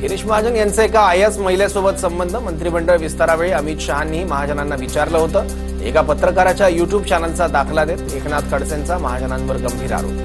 गिरीश महाजन यांचे एका आयएस महिलेसोबत संबंध मंत्रिमंडळ विस्तारावेळी अमित शहांनी महाजनांना विचारलं होतं। एका पत्रकाराच्या YouTube चॅनलचा दाखला देत एकनाथ खडसेंचा महाजनांवर गंभीर आरोप।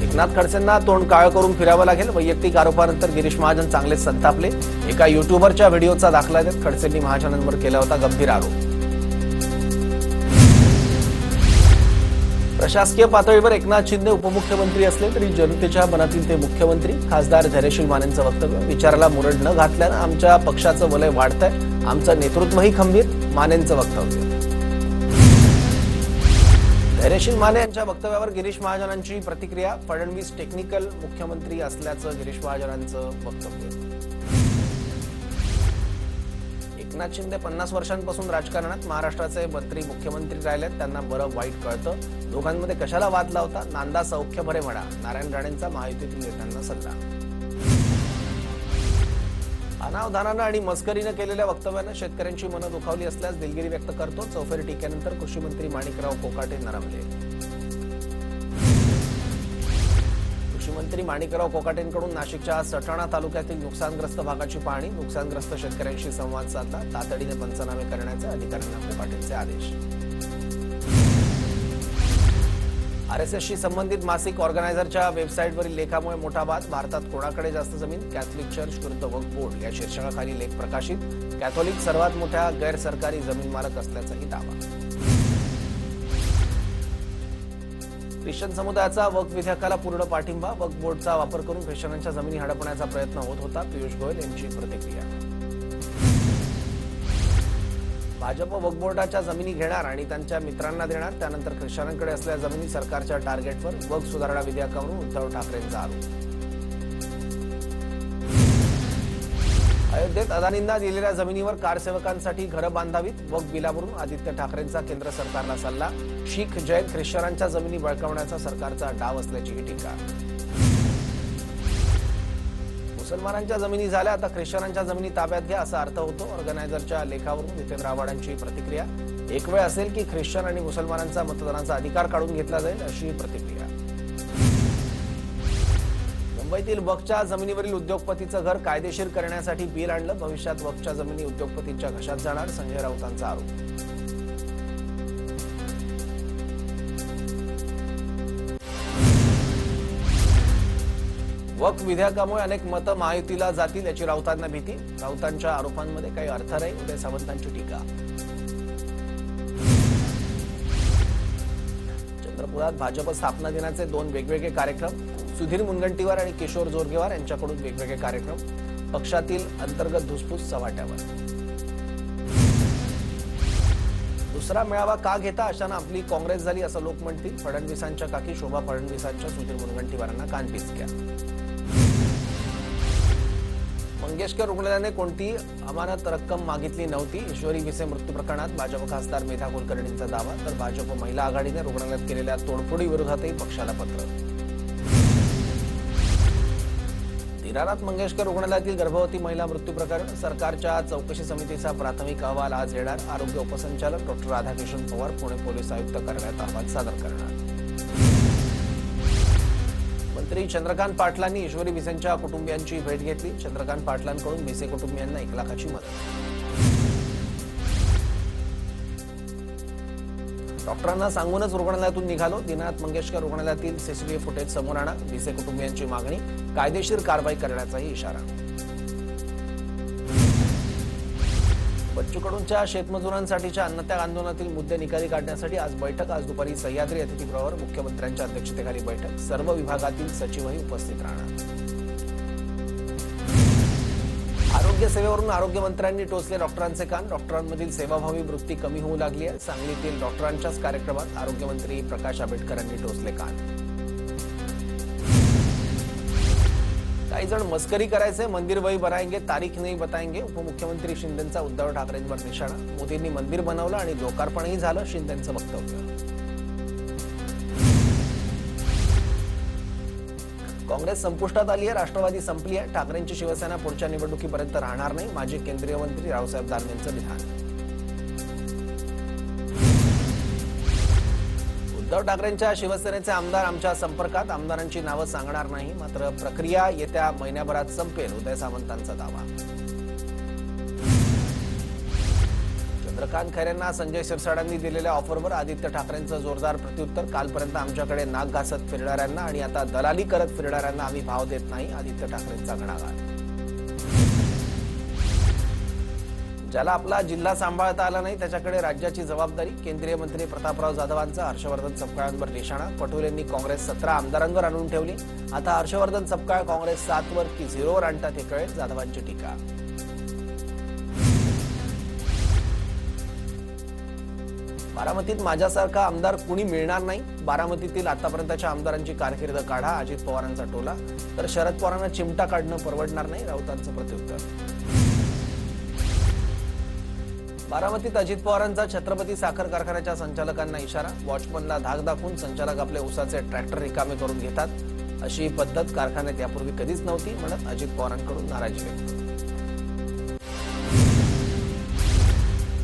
एकनाथ खडसेंना तोंड काळं करून फिरावं लागेल। वैयक्तिक आरोपानंतर गिरीश महाजन चांगले संतापले। एका युट्यूबरच्या व्हिडिओचा दाखला देत खडसेंनी महाजनांवर केला होता गंभीर आरोप। प्रशासकीय पातळीवर एकनाथ शिंदे उपमुख्यमंत्री असले तरी जनतेच्या मनातील ते मुख्यमंत्री। खासदार धैर्यशील मानेंचं वक्तव्य। विचाराला मुरड न घातल्यानं आमच्या पक्षाचं वलय वाढतंय, आमचं नेतृत्वही खंबीर। मानेंचं वक्तव्य। धैर्यशील माने यांच्या वक्तव्यावर गिरीश महाजनांची प्रतिक्रिया। फडणवीस टेक्निकल मुख्यमंत्री असल्याचं गिरीश महाजनांचं वक्तव्य। एकनाथ शिंदे 50 वर्षांपासून राजकारणात, महाराष्ट्राचे मंत्री मुख्यमंत्री राहिलेत, त्यांना बरं वाईट कळतं। दोघांमध्ये कशाला वाद लावता? नांदा सौख्य भरे म्हणा। नारायण राणेंचा महायुतीतील नेत्यांना सल्ला। अनावधानानं आणि मस्करीनं केलेल्या वक्तव्यानं शेतकऱ्यांची मनं दुखावली असल्यास दिलगिरी व्यक्त करतो। चौफेर टीकेनंतर कृषी मंत्री माणिकराव कोकाटे नरमले। कृषी मंत्री माणिकराव कोकाटेंकडून नाशिकच्या सटाणा तालुक्यातील नुकसानग्रस्त भागाची पाहणी। नुकसानग्रस्त शेतकऱ्यांशी संवाद साधला। तातडीने पंचनामे करण्याचे अधिकाऱ्यांना कोकाटेंचे आदेश। आरएसएसशी संबंधित मासिक ऑर्गनायझरच्या वेबसाईटवरील लेखामुळे मोठा वाद। भारतात कोणाकडे जास्त जमीन? कॅथोलिक चर्च विरुद्ध वक्फ बोर्ड या शीर्षकाखाली लेख प्रकाशित। कॅथोलिक सर्वात मोठ्या गैरसरकारी जमीन मालक असल्याचाही दावा। ख्रिश्चन समुदायाचा वक्फ विधेयकाला पूर्ण पाठिंबा। वक्फ बोर्डचा वापर करून ख्रिश्चनांच्या जमिनी हडपण्याचा प्रयत्न होत होता। पियुष गोयल यांची प्रतिक्रिया। भाजप वक्फ बोर्डाच्या जमिनी घेणार आणि त्यांच्या मित्रांना देणार, त्यानंतर ख्रिश्चनांकडे असलेल्या जमिनी सरकारच्या टार्गेटवर। वक्फ सुधारणा विधेयकावरून उद्धव ठाकरेंचा आरोप। अयोध्येत अदानींना दिलेल्या जमिनीवर कारसेवकांसाठी घरं बांधावीत। वक्फ बिलावरून आदित्य ठाकरेंचा केंद्र सरकारला सल्ला। शीख जैन ख्रिश्चनांच्या जमिनी बळकावण्याचा सरकारचा डाव असल्याची टीका। मुसलमानांच्या जमिनी झाल्या, आता ख्रिश्चनांच्या जमिनी ताब्यात घ्या असा अर्थ होतो। ऑर्गनायझरच्या लेखावरून नितेंद्र आव्हाडांची प्रतिक्रिया। एक वेळ असेल की ख्रिश्चन आणि मुसलमानांचा मतदानाचा अधिकार काढून घेतला जाईल अशी प्रतिक्रिया। मुंबईतील वक्फच्या जमिनीवरील उद्योगपतीचं घर कायदेशीर करण्यासाठी बिल आणलं। भविष्यात वक्फच्या जमिनी उद्योगपतींच्या घशात जाणार, संजय राऊतांचा आरोप। वक्फ विधेयकामुळे अनेक मतं महायुतीला जातील याची राऊतांना भीती। राऊतांच्या आरोपांमध्ये काही अर्थ नाही, उदय सामंतांची टीका। चंद्रपुरात भाजप स्थापना दिनाचे 2 वेगवेगळे कार्यक्रम। सुधीर मुनगंटीवार आणि किशोर जोरगेवार यांच्याकडून वेगवेगळे कार्यक्रम। पक्षातील अंतर्गत धुसफूस चव्हाट्यावर। दुसरा मेळावा का घेता? अशानं आपली काँग्रेस झाली असं लोक म्हणतील। फडणवीसांच्या काकी शोभा फडणवीसांच्या सुधीर मुनगंटीवारांना कानपिचक्या। मंगेशकर रुग्णालयाने कोणती अमानत रक्कम मागितली नव्हती। ईश्वरी विसे मृत्यू प्रकरणात भाजप खासदार मेधा कुलकर्णींचा दावा, तर भाजप महिला आघाडीने रुग्णालयात केलेल्या तोडफोडी विरोधातही पक्षाला पत्र। दिनानाथ मंगेशकर रुग्णालयातील गर्भवती महिला मृत्यू प्रकरण। सरकारच्या चौकशी समितीचा प्राथमिक अहवाल आज येणार। आरोग्य उपसंचालक डॉ. राधाकिशन पवार पुणे पोलीस आयुक्त कार्यालयात अहवाल सादर करणार। मंत्री चंद्रकांत पाटलांनी ईश्वरी विसेंच्या कुटुंबियांची भेट घेतली। चंद्रकांत पाटलांकडून विसे कुटुंबियांना 1 लाखाची मदत। डॉक्टरांना सांगूनच रुग्णालयातून निघालो। दिनानाथ मंगेशकर रुग्णालयातील सीसीटीव्ही फुटेज समोर आणा। विसे कुटुंबियांची मागणी, कायदेशीर कारवाई करण्याचाही इशारा। बच्चू कडूंच्या शेतमजुरांसाठीच्या अन्नत्याग आंदोलनातील मुद्दे निकाली काढण्यासाठी आज बैठक। आज दुपारी सह्याद्री अतिथीगृहावर मुख्यमंत्र्यांच्या अध्यक्षतेखाली बैठक। सर्व विभागातील सचिवही उपस्थित राहणार। आरोग्य सेवेवरून आरोग्यमंत्र्यांनी टोचले डॉक्टरांचे कान। डॉक्टरांमधील सेवाभावी वृत्ती कमी होऊ लागली आहे। सांगलीतील डॉक्टरांच्याच कार्यक्रमात आरोग्यमंत्री प्रकाश आंबेडकरांनी टोचले कान। काही जण मस्करी करायचे, मंदिर वही बनाएंगे, तारीख नाही बताएंगे। उपमुख्यमंत्री शिंदेंचा उद्धव ठाकरेंवर निशाणा। मोदींनी मंदिर बनवलं आणि लोकार्पणही झालं, शिंदेंचं वक्तव्य। काँग्रेस संपुष्टात आली आहे, राष्ट्रवादी संपली आहे। ठाकरेंची शिवसेना पुढच्या निवडणुकीपर्यंत राहणार नाही, माजी केंद्रीय मंत्री रावसाहेब दानवेंचं विधान। उद्धव ठाकरेंच्या शिवसेनेचे आमदार आमच्या संपर्कात, आमदारांची नावं सांगणार नाही, मात्र प्रक्रिया येत्या महिन्याभरात संपेल, उदय सामंतांचा दावा. चंद्रकांत खैरेंना संजय शिरसाटांनी दिलेल्या ऑफरवर आदित्य ठाकरेंचं जोरदार प्रत्युत्तर. कालपर्यंत आमच्याकडे नाक घासत फिरणाऱ्यांना आणि आता दलाली करत फिरणाऱ्यांना आम्ही भाव देत नाही, आदित्य ठाकरेंचा घणाघात. ज्याला आपला जिल्हा सांभाळता आला नाही त्याच्याकडे राज्याची जबाबदारी. केंद्रीय मंत्री प्रतापराव जाधवांचा हर्षवर्धन सपकाळांवर निशाणा. पटोलेंनी काँग्रेस 17 आमदारांवर आणून ठेवली. आता हर्षवर्धन सपकाळ काँग्रेस 7 वर की 0 वर आणतात हे कळेल, जाधवांची टीका. बारामतीत माझ्यासारखा आमदार कुणी मिळणार नाही. बारामतीतील आतापर्यंतच्या आमदारांची कारकीर्द काढा, अजित पवारांचा टोला. तर शरद पवारांना चिमटा काढणं परवडणार नाही, राऊतांचं प्रत्युत्तर. बारामतीत अजित पवारांचा छत्रपती साखर कारखान्याच्या संचालकांना इशारा. वॉचमनला धाक दाखवून संचालक आपले उसाचे ट्रॅक्टर रिकामे करून घेतात. अशी पद्धत कारखान्यात यापूर्वी कधीच नव्हती, म्हणत अजित पवारांकडून नाराजी व्यक्त.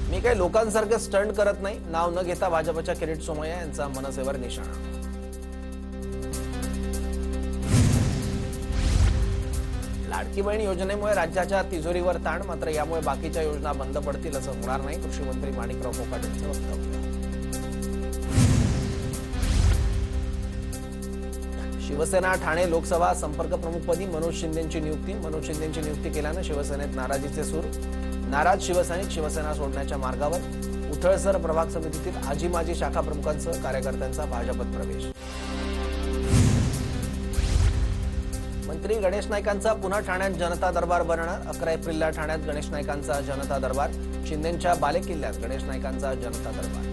मी काही लोकांसारखं स्टंट करत नाही, नाव न घेता भाजपच्या किरीट सोमय्या यांचा मनसेवर निशाणा. लाडकी बहीण योजनेमुळे राज्याच्या तिजोरीवर ताण, मात्र यामुळे बाकीच्या योजना बंद पडतील असं होणार नाही, कृषी मंत्री माणिकराव कोकाटेंचं वक्तव्य. शिवसेना ठाणे लोकसभा संपर्क प्रमुखपदी मनोज शिंदेंची नियुक्ती. मनोज शिंदेंची नियुक्ती केल्यानं शिवसेनेत नाराजीचे सूर. नाराज शिवसैनिक शिवसेना सोडण्याच्या मार्गावर. उथळसर प्रभाग समितीतील आजी माजी शाखा प्रमुखांसह कार्यकर्त्यांचा भाजपत प्रवेश. मंत्री गणेश नाईकांचा पुन्हा ठाण्यात जनता दरबार बनणार. 11 एप्रिलला ठाण्यात गणेश नाईकांचा जनता दरबार. शिंदेंच्या बालेकिल्ल्यात गणेश नाईकांचा जनता दरबार.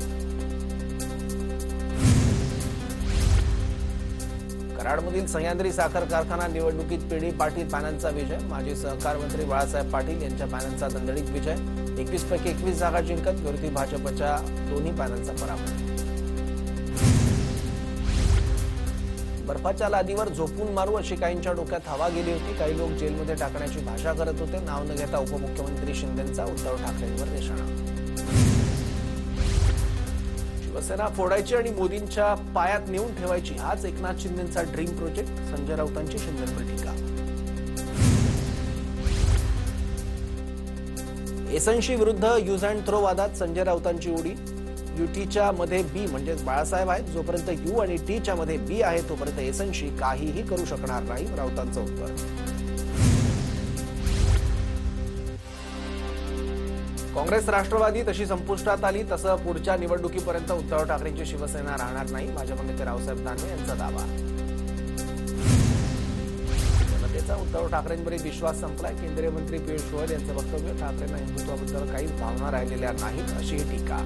कराडमधील सह्याद्री साखर कारखाना निवडणुकीत पीडी पाटील पॅनलचा विजय. माजी सहकार मंत्री बाळासाहेब पाटील यांच्या पॅनलचा दणदणीत विजय. 21 पैकी 21 जागा जिंकत विरोधी भाजपच्या दोन्ही पॅनलचा पराभव. बर्फाच्या लादीवर झोपून मारू अशी काहींच्या डोक्यात हवा गेली होती. काही लोक जेलमध्ये टाकण्याची भाषा करत होते. नाव न घेता उपमुख्यमंत्री शिंदेंचा उद्धव ठाकरेंवर निशाणा. शिवसेना फोडायची आणि मोदींच्या पायात नेऊन ठेवायची, हाच एकनाथ शिंदेंचा ड्रीम प्रोजेक्ट. संजय राऊतांची शिंदेंवर टीका. एसएनसी विरुद्ध यूज अँड थ्रो वादात संजय राऊतांची उडी. युटीच्या मध्ये बी म्हणजेच बाळासाहेब आहेत. जोपर्यंत यू आणि टीच्या मध्ये बी आहे तोपर्यंत एसएनसी काहीही करू शकणार नाही, राऊतांचं उत्तर. काँग्रेस राष्ट्रवादी तशी संपुष्टात आली तसं पुढच्या निवडणुकीपर्यंत उद्धव ठाकरेंची शिवसेना राहणार नाही, भाजप नेते रावसाहेब दानवे यांचा दावा. जनतेचा उद्धव ठाकरेंवरील विश्वास संपलाय. केंद्रीय मंत्री पियुष गोयल यांचं वक्तव्य. ठाकरेंना हिंदुत्वाबद्दल काहीच भावना राहिलेल्या नाहीत, अशी टीका.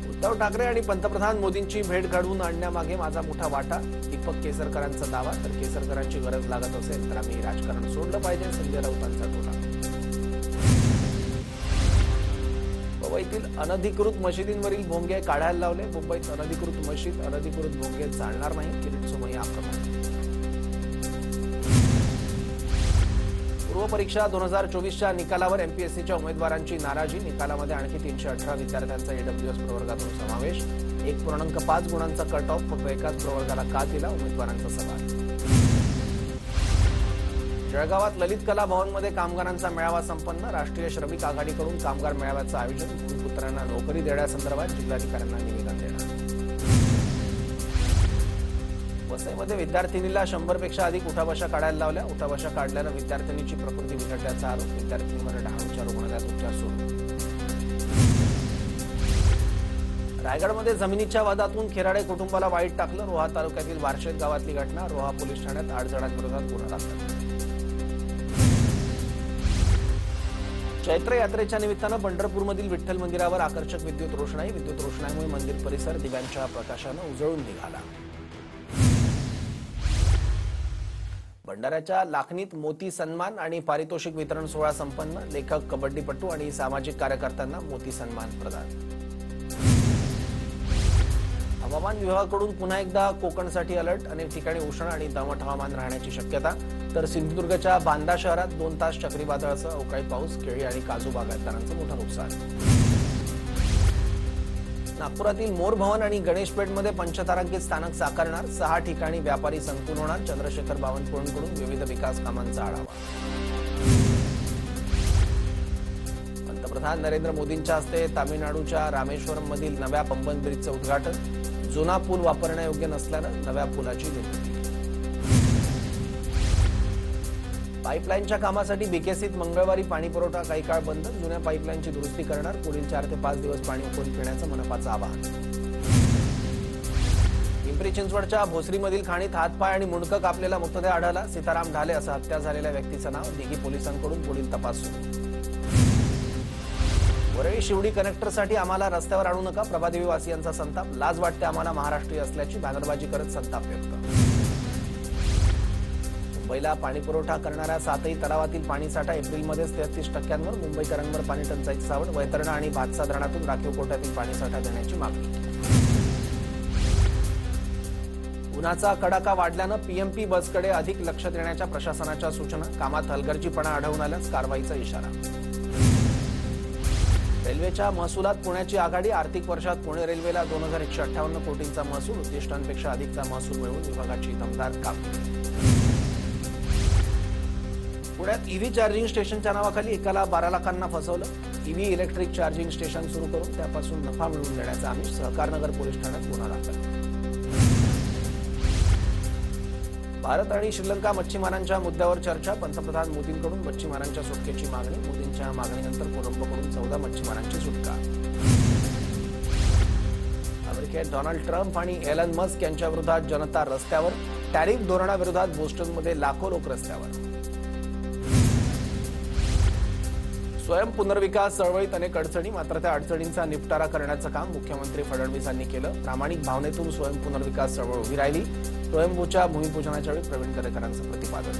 उद्धव ठाकरे आणि पंतप्रधान मोदींची भेट घडवून आणण्यामागे माझा मोठा वाटा. दीपक केसरकरांचा दावा. तर केसरकरांची गरज लागत असेल तर आम्ही राजकारण सोडलं पाहिजे, संजय राऊतांचा टोला. मुंबईतील अनधिकृत मशिदींवरील भोंगे काढायला लावले. मुंबईत अनधिकृत मशीद, अनधिकृत भोंगे चालणार नाही, किरीट सोमय्या आक्रमक. पूर्व परीक्षा 2024च्या निकालावर एमपीएससीच्या उमेदवारांची नाराजी. निकालामध्ये आणखी 318 विद्यार्थ्यांचा ईडब्ल्यूएस प्रवर्गातून समावेश. 1.5 गुणांचा कट ऑफ फक्त एकाच प्रवर्गाला का दिला, उमेदवारांचा सवाल. जळगावात ललित कला भवनमध्ये कामगारांचा मेळावा संपन्न. राष्ट्रीय श्रमिक आघाडीकडून कामगार मेळाव्याचं आयोजन. भूमिपुत्रांना नोकरी देण्यासंदर्भात जिल्हाधिकाऱ्यांना निवेदन देणार. वसईमध्ये विद्यार्थिनीला 100 पेक्षा अधिक उठाबशा काढायला लावल्या. उठाबशा काढल्यानं विद्यार्थिनीची प्रकृती बिघडल्याचा आरोप. विद्यार्थिनीवर डहाणूच्या रुग्णालयात उपचार सुरू. रायगडमध्ये जमिनीच्या वादातून खेराडे कुटुंबाला वाईट टाकलं. रोहा तालुक्यातील बारशेत गावातली घटना. रोहा पोलीस ठाण्यात 8 जणांविरोधात गुन्हा दाखल. चैत्र यात्रेच्या निमित्तानं पंढरपूरमधील विठ्ठल मंदिरावर आकर्षक विद्युत रोषणाई. विद्युत रोषणाईमुळे मंदिर परिसर दिव्यांच्या प्रकाशानं उजळून निघाला. भंडाऱ्याच्या लाखनीत मोती सन्मान आणि पारितोषिक वितरण सोहळा संपन्न. लेखक, कबड्डीपटू आणि सामाजिक कार्यकर्त्यांना मोती सन्मान प्रदान. हवामान विभागाकडून पुन्हा एकदा कोकणसाठी अलर्ट. अनेक ठिकाणी उष्ण आणि दमट हवामान राहण्याची शक्यता. तर सिंधुदुर्गच्या बांदा शहरात 2 तास चक्रीवादळासह अवकाळी पाऊस. केळी आणि काजू बागायतदारांचं मोठं नुकसान. नागपुरातील मोर भवन आणि गणेशपेठमध्ये पंचतारांकित स्थानक साकारणार, 6 ठिकाणी व्यापारी संकुल होणार. चंद्रशेखर बावनकुळेंकडून विविध विकास कामांचा आढावा. पंतप्रधान नरेंद्र मोदींच्या हस्ते तामिळनाडूच्या रामेश्वरममधील नव्या पंबन ब्रिजचं उद्घाटन. जुना पूल वापरण्यायोग्य नसल्यानं नव्या पुलाची निर्मिती. पाईपलाईनच्या कामासाठी बीकेसीत मंगळवारी पाणीपुरवठा काही काळ बंद. जुन्या पाईपलाईनची दुरुस्ती करणार. पुढील 4 ते 5 दिवस पाणी उकळून पिण्याचं मनपाचं आवाहन. पिंपरी चिंचवडच्या भोसरीमधील खाणीत हातपाय आणि मुंडकं कापलेला मृतदेह आढळला. सीताराम ढाले असं हत्या झालेल्या व्यक्तीचं नाव. दिघी पोलिसांकडून पुढील तपास सुरू. वरळी शिवडी कनेक्टरसाठी आम्हाला रस्त्यावर आणू नका. प्रभादेवी वासियांचा संताप. लाज वाटते आम्हाला महाराष्ट्रीय असल्याची बॅनरबाजी करत संताप व्यक्त. मुंबईला पाणीपुरवठा करणाऱ्या 7ही तलावातील पाणीसाठा एप्रिलमध्येच 33%वर. मुंबईकरांवर पाणी टंचाईची सावट. वैतरणा आणि भातसा धरणातून राखीव कोट्यातील पाणीसाठा देण्याची मागणी. उन्हाचा कडाका वाढल्यानं पीएमपी बसकडे अधिक लक्ष देण्याच्या प्रशासनाच्या सूचना. कामात हलगर्जीपणा आढळून आल्यास कारवाईचा इशारा. रेल्वेच्या महसुलात पुण्याची आघाडी. आर्थिक वर्षात पुणे रेल्वेला 2158 कोटींचा महसूल. उद्दिष्टांपेक्षा अधिकचा महसूल मिळवून विभागाची दमदार कामगिरी. पुण्यात ईव्ही चार्जिंग स्टेशनच्या नावाखाली एकाला 12 लाखांना फसवलं. ईव्ही इलेक्ट्रिक चार्जिंग स्टेशन सुरू करून त्यापासून नफा मिळवून देण्याचा आमिष. सहकारनगर पोलीस ठाण्यात गुन्हा दाखल. भारत आणि श्रीलंका मच्छीमारांच्या मुद्द्यावर चर्चा. पंतप्रधान मोदींकडून मच्छीमारांच्या सुटकेची मागणी. मोदींच्या मागणीनंतर कोलंबोकडून 14 मच्छीमारांची सुटका. अमेरिकेत डोनाल्ड ट्रम्प आणि एलन मस्क यांच्या विरोधात जनता रस्त्यावर. टॅरिफ धोरणाविरोधात बोस्टनमध्ये लाखो लोक रस्त्यावर. स्वयं पुनर्विकास चळवळीत अनेक अडचणी. मात्र त्या अडचणींचा निपटारा करण्याचं काम मुख्यमंत्री फडणवीसांनी केलं. प्रामाणिक भावनेतून स्वयं पुनर्विकास चळवळ उभी राहिली. स्वयंभूच्या भूमिपूजनाच्या वेळी प्रवीण दरेकरांचं प्रतिपादन.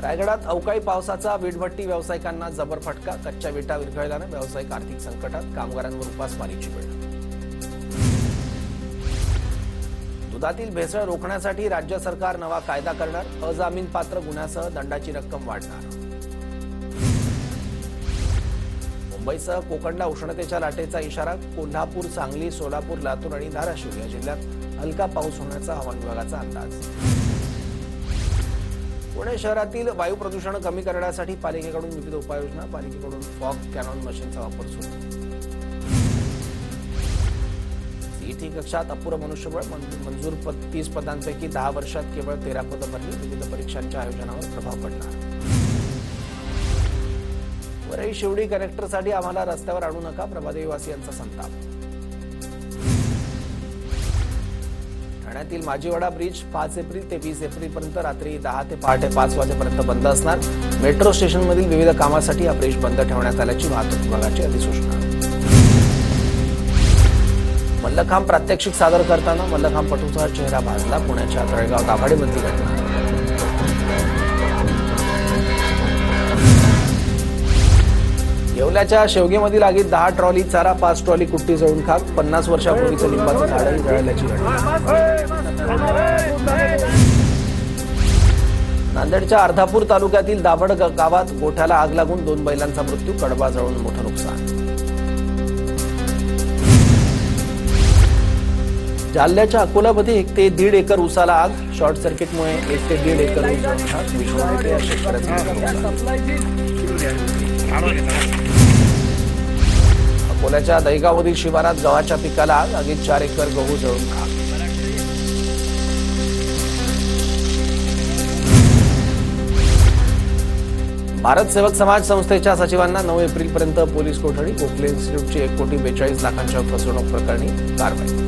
रायगडात अवकाळी पावसाचा वीटभट्टी व्यावसायिकांना जबर फटका. कच्च्या विटा विरघळल्यानं व्यावसायिक आर्थिक संकटात. कामगारांवर उपासमारीची वेळ. दुधातील भेसळ रोखण्यासाठी राज्य सरकार नवा कायदा करणार. अजामीनपात्र गुन्ह्यासह दंडाची रक्कम वाढणार. मुंबईसह कोकणला उष्णतेच्या लाटेचा इशारा. कोल्हापूर, सांगली, सोलापूर, लातूर आणि धाराशिव या जिल्ह्यात हलका पाऊस होण्याचा हवामान विभागाचा अंदाज. पुणे शहरातील वायू प्रदूषण कमी करण्यासाठी पालिकेकडून विविध उपाययोजना. पालिकेकडून फॉग कॅनॉन मशीनचा वापर सुरू. सीईटी कक्षात अपुरं मनुष्यबळ. मंजूर 30 पदांपैकी 10 वर्षात केवळ 13 पदं भरली. विविध परीक्षांच्या आयोजनावर प्रभाव पडणार. वरळी शिवडी कनेक्टरसाठी आम्हाला रस्त्यावर आणू नका. प्रभादेवी वासियांचा संताप. ठाण्यातील माजीवाडा ब्रिज 5 एप्रिल ते 20 एप्रिलपर्यंत रात्री 10 ते पहाटे 5 वाजेपर्यंत बंद असणार. मेट्रो स्टेशनमधील विविध कामासाठी हा ब्रिज बंद ठेवण्यात आल्याची वाहतूक विभागाची अधिसूचना. मल्लखांब प्रात्यक्षिक सादर करताना मल्लखांबपटूचा चेहरा भाजला. पुण्याच्या तळेगाव दाभाडेमधली घटना. येवल्याच्या शेवगेमधील आगीत 10 ट्रॉली चारा, 5 ट्रॉली कुट्टी जळून खाक. 50 वर्षापूर्वीचं लिंबाचं झाडही जळाल्याची घटना. नांदेडच्या अर्धापूर तालुक्यातील दाभड गावात गोठ्याला आग लागून 2 बैलांचा मृत्यू. कडबा जळून मोठं नुकसान. जालन्याच्या अकोलामध्ये 1 ते 1.5 एकर ऊसाला आग. शॉर्ट सर्किटमुळे 1 ते 1.5 एकर ऊस अकोल्याच्या दहीगावमधील शिवारात गव्हाच्या पिकाला आग. आगीत 4 एकर गहू जळून खाक. भारत सेवक समाज संस्थेच्या सचिवांना 9 एप्रिलपर्यंत पोलीस कोठडी. गोखले इन्स्टिट्यूटची 1,42,00,000 फसवणूक प्रकरणी कारवाई.